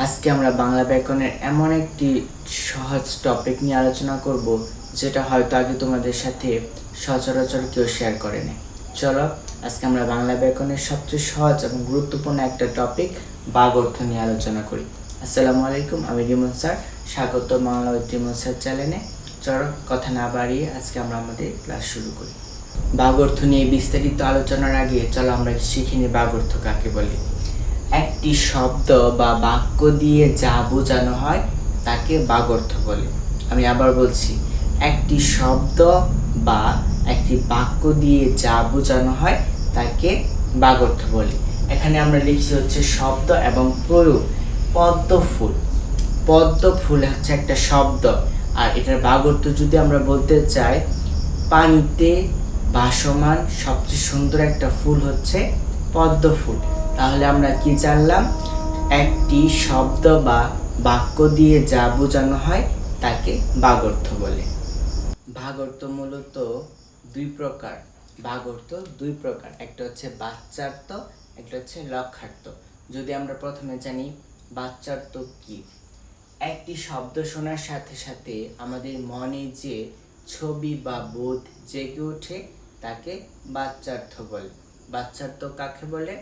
আজকে আমরা বাংলা ব্যাকরণের এমন একটি সহজ টপিক নিয়ে আলোচনা করব যেটা হয়তো আগে তোমাদের সাথে সচরাচর কেউ শেয়ার করেনি। চলো আজকে আমরা বাংলা ব্যাকরণের সবচেয়ে সহজ এবং গুরুত্বপূর্ণ একটা টপিক বাগ অর্থ নিয়ে আলোচনা করি। আসসালামু আলাইকুম, আমি রিমন স্যার, স্বাগত বাংলা উইথ রিমন স্যার চ্যানেলে। চলো কথা না বাড়িয়ে আজকে আমরা আমাদের ক্লাস শুরু করি। বাগ অর্থ নিয়ে বিস্তারিত আলোচনার আগে চলো আমরা শিখে নিই বাগ অর্থ কাকে বলে। একটি শব্দ বা বাক্য দিয়ে যা বোঝানো হয় তাকে বাগ অর্থ বলে। আমি আবার বলছি, একটি শব্দ বা একটি বাক্য দিয়ে যা বোঝানো হয় তাকে বাগ অর্থ বলে। এখানে আমরা লিখছি হচ্ছে শব্দ এবং প্রয়োগ। পদ্ম ফুল, পদ্ম ফুল হচ্ছে একটা শব্দ, আর এটার বাগ অর্থ যদি আমরা বলতে চাই, পানিতে ভাসমান সবচেয়ে সুন্দর একটা ফুল হচ্ছে পদ্ম ফুল। তাহলে আমরা কি জানলাম? একটি শব্দ বা বাক্য দিয়ে যা বোঝানো হয় তাকে বাগ অর্থ বলে। ভাগ অর্থ মূলত দুই প্রকার। ভাগ অর্থ দুই প্রকার, একটা হচ্ছে বাচ্যার্থ, একটা হচ্ছে লক্ষ্যার্থ। যদি আমরা প্রথমে জানি বাচ্যার্থ কি। একটি শব্দ শোনার সাথে সাথে আমাদের মনে যে ছবি বা বোধ জেগে ওঠে তাকে বাচ্যার্থ বলে। বাচ্যার্থ কাকে বলে?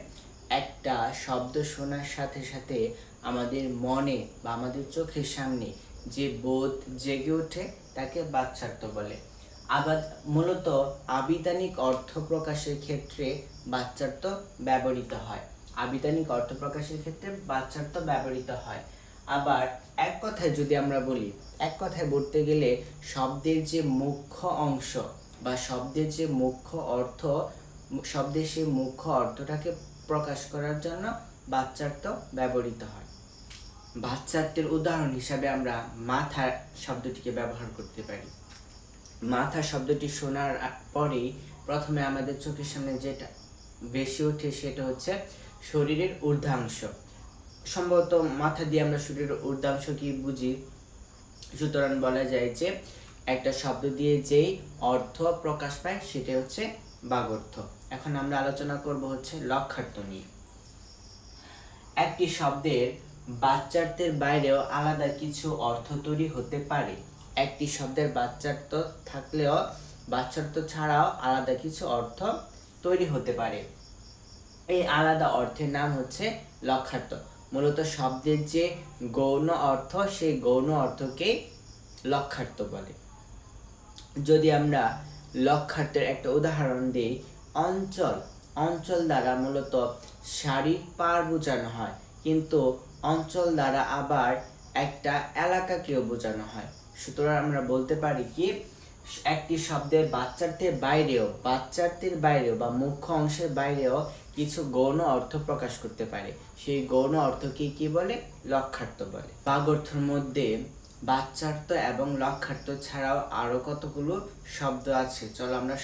একটা শব্দ শোনার সাথে সাথে আমাদের মনে বা আমাদের চোখের সামনে যে বোধ জেগে ওঠে তাকে বাচ্যার্থ বলে। আবার মূলত আবিধানিক অর্থ প্রকাশের ক্ষেত্রে বাচ্যার্থ ব্যবহৃত হয়। আবিধানিক অর্থ প্রকাশের ক্ষেত্রে বাচ্যার্থ ব্যবহৃত হয়। আবার এক কথায় যদি আমরা বলি, এক কথায় বলতে গেলে শব্দের যে মুখ্য অংশ বা শব্দের যে মুখ্য অর্থ, শব্দের সেই মুখ্য অর্থটাকে প্রকাশ করার জন্য বাচ্যার্থ ব্যবহৃত হয়। বাচ্যার্থের উদাহরণ হিসাবে আমরা মাথা শব্দটিকে ব্যবহার করতে পারি। মাথা শব্দটি শোনার পরেই প্রথমে আমাদের চোখের সামনে যেটা ভেসে ওঠে সেটা হচ্ছে শরীরের ঊর্ধ্বাংশ। সম্ভবত মাথা দিয়ে আমরা শরীরের ঊর্ধ্বাংশ কি বুঝি, সুতরাং বলা যায় যে একটা শব্দ দিয়ে যেই অর্থ প্রকাশ পায় সেটা হচ্ছে বাগ অর্থ। এখন আমরা আলোচনা করব হচ্ছে লক্ষ্যার্থ নিয়ে। একটি শব্দের বাচ্যার্থের বাইরেও আলাদা কিছু অর্থ তৈরি হতে পারে। একটি শব্দের বাচ্যার্থ থাকলেও বাচ্যার্থ ছাড়াও আলাদা কিছু অর্থ তৈরি হতে পারে। এই আলাদা অর্থের নাম হচ্ছে লক্ষ্যার্থ। মূলত শব্দের যে গৌণ অর্থ, সেই গৌণ অর্থকে লক্ষ্যার্থ বলে। যদি আমরা লক্ষ্যার্থের একটা উদাহরণ দিই, অঞ্চল। অঞ্চল দ্বারা মূলত সারির পার বোঝানো হয়, কিন্তু অঞ্চল দ্বারা আবার একটা এলাকাকেও বোঝানো হয়। সুতরাং আমরা বলতে পারি কি, একটি শব্দের বাচ্যার্থের বাইরেও বা মুখ্য অংশের বাইরেও কিছু গৌণ অর্থ প্রকাশ করতে পারে। সেই গৌণ অর্থকে কি বলে? লক্ষ্যার্থ বলে। বাগ অর্থের মধ্যে বাচ্যার্থ এবং লক্ষ্যার্থ ছাড়াও আরো কতগুলো শব্দ আছে। চলো আমরা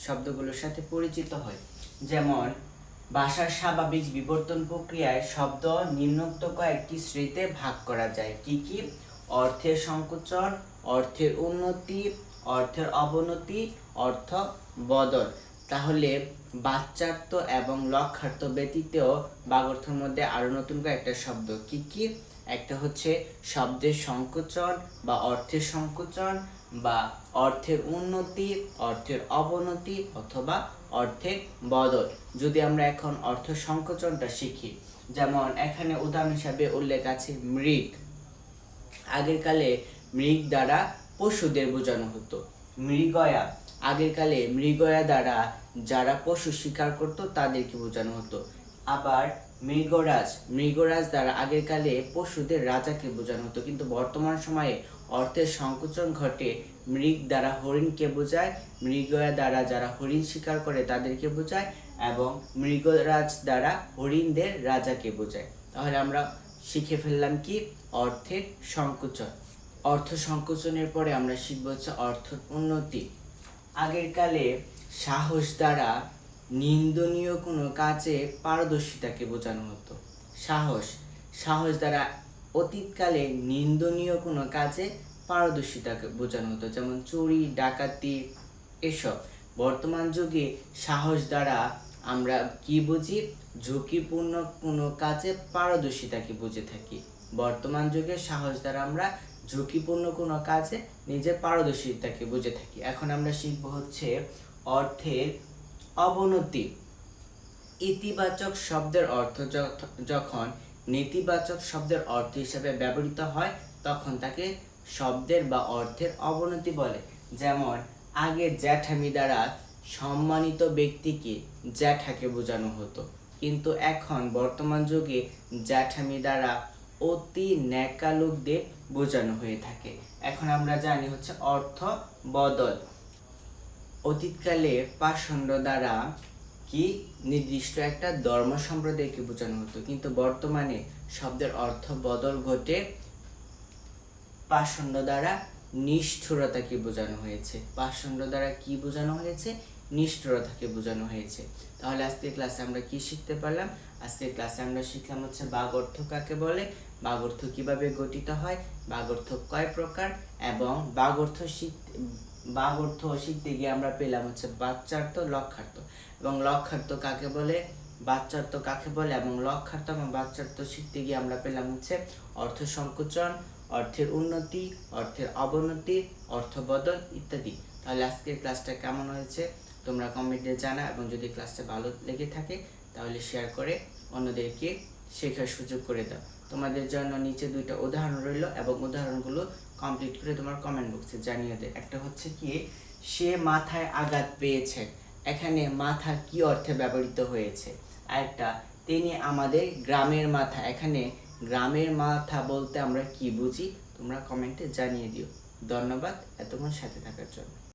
শব্দগুলোর সাথে পরিচিত হই। যেমন ভাষার স্বাভাবিক বিবর্তন প্রক্রিয়ায় শব্দ নিম্নোক্ত কয়েকটি শ্রেণীতে ভাগ করা যায়। কি কি? অর্থের সংকোচন, অর্থের উন্নতি, অর্থের অবনতি, অর্থ বদল। তাহলে বাচ্যার্থ এবং লক্ষ্যার্থ ব্যতীত বাগ অর্থের মধ্যে আরো নতুন কয়েকটা শব্দ। কি কি? একটা হচ্ছে শব্দের সংকোচন বা অর্থের সংকোচন, বা অর্থের উন্নতি, অর্থের অবনতি, অথবা অর্থের বদল। যদি আমরা এখন অর্থ সংকোচনটা শিখি, যেমন এখানে উদাহরণ হিসাবে উল্লেখ আছে মৃগ। আগের কালে মৃগ দ্বারা পশুদের বোঝানো হতো। মৃগয়া, আগের কালে মৃগয়া দ্বারা যারা পশু শিকার করত তাদেরকে বোঝানো হতো। আবার মৃগরাজ দ্বারা আগের কালে পশুদের রাজাকে বোঝানো হতো, কিন্তু বর্তমান সময়ে অর্থের সংকোচন ঘটে। মৃগ দ্বারা হরিণকে বোঝায়, মৃগয়া দ্বারা যারা হরিণ শিকার করে তাদেরকে বোঝায়, এবং মৃগরাজ দ্বারা হরিণদের রাজাকে বোঝায়। তাহলে আমরা শিখে ফেললাম কি? অর্থের সংকোচন। অর্থ সংকোচনের পরে আমরা শিখব হচ্ছে অর্থ উন্নতি। আগের কালে সাহস দ্বারা নিন্দনীয় কোনো কাজে পারদর্শিতাকে বোঝানো হতো। সাহস দ্বারা অতীতকালে নিন্দনীয় কোনো কাজে পারদর্শিতাকে বোঝানো হতো, যেমন চুরি, ডাকাতি এসব। বর্তমান যুগে সাহস দ্বারা আমরা কি বুঝি? ঝুঁকিপূর্ণ কোনো কাজে পারদর্শিতাকে বুঝে থাকি। বর্তমান যুগে সাহস দ্বারা আমরা ঝুঁকিপূর্ণ কোনো কাজে নিজের পারদর্শিতাকে বুঝে থাকি। এখন আমরা শিখব হচ্ছে অর্থের অবনতি। ইতিবাচক শব্দের অর্থ যখন নেতিবাচক শব্দের অর্থ হিসেবে ব্যবহৃত হয় তখন তাকে শব্দের বা অর্থের অবনতি বলে। যেমন আগে জ্যাঠামি দ্বারা সম্মানিত ব্যক্তিকে জ্যাঠাকে বোঝানো হতো, কিন্তু এখন বর্তমান যুগে জ্যাঠামি দ্বারা অতি ন্যাকা লোকদের বোঝানো হয়ে থাকে। এখন আমরা জানি হচ্ছে অর্থ বদল। অতীতকালে পাষণ্ড দ্বারা কি নির্দিষ্ট একটা ধর্ম সম্প্রদায়কে বোঝানো হতো, কিন্তু বর্তমানে শব্দের অর্থ বদল ঘটে পাষণ্ড দ্বারা নিষ্ঠুরতাকে বোঝানো হয়েছে। পাষণ্ড দ্বারা কি বোঝানো হয়েছে? নিষ্ঠুরতাকে বোঝানো হয়েছে। তাহলে আজকের ক্লাসে আমরা কি শিখতে পারলাম? আজকের ক্লাসে আমরা শিখলাম হচ্ছে বাগর্থ কাকে বলে, বাগর্থ কিভাবে গঠিত হয়, বাগর্থ কয় প্রকার, এবং বাগর্থ শিখতে গিয়ে আমরা পেলাম হচ্ছে বাচ্যার্থ, লক্ষ্যার্থ, এবং লক্ষ্যার্থ কাকে বলে, বাচ্যার্থ কাকে বলে, এবং লক্ষ্যার্থ এবং বাচ্যার্থ শিখতে গিয়ে আমরা পেলাম হচ্ছে অর্থ সংকোচন, অর্থের উন্নতি, অর্থের অবনতি, অর্থ বদল ইত্যাদি। তাহলে আজকের ক্লাসটা কেমন হয়েছে তোমরা কমেন্টে জানা, এবং যদি ক্লাসটা ভালো লেগে থাকে তাহলে শেয়ার করে অন্যদেরকে শেখার সুযোগ করে দাও। তোমাদের জন্য নিচে দুইটা উদাহরণ রইল, এবং উদাহরণগুলো কমপ্লিট করে তোমার কমেন্ট বক্সে জানিয়ে দে। একটা হচ্ছে কি, সে মাথায় আঘাত পেয়েছে, এখানে মাথা কি অর্থে ব্যবহৃত হয়েছে। আরেকটা, তিনি আমাদের গ্রামের মাথা, এখানে গ্রামের মাথা বলতে আমরা কি বুঝি তোমরা কমেন্টে জানিয়ে দিও। ধন্যবাদ এতক্ষণ সাথে থাকার জন্য।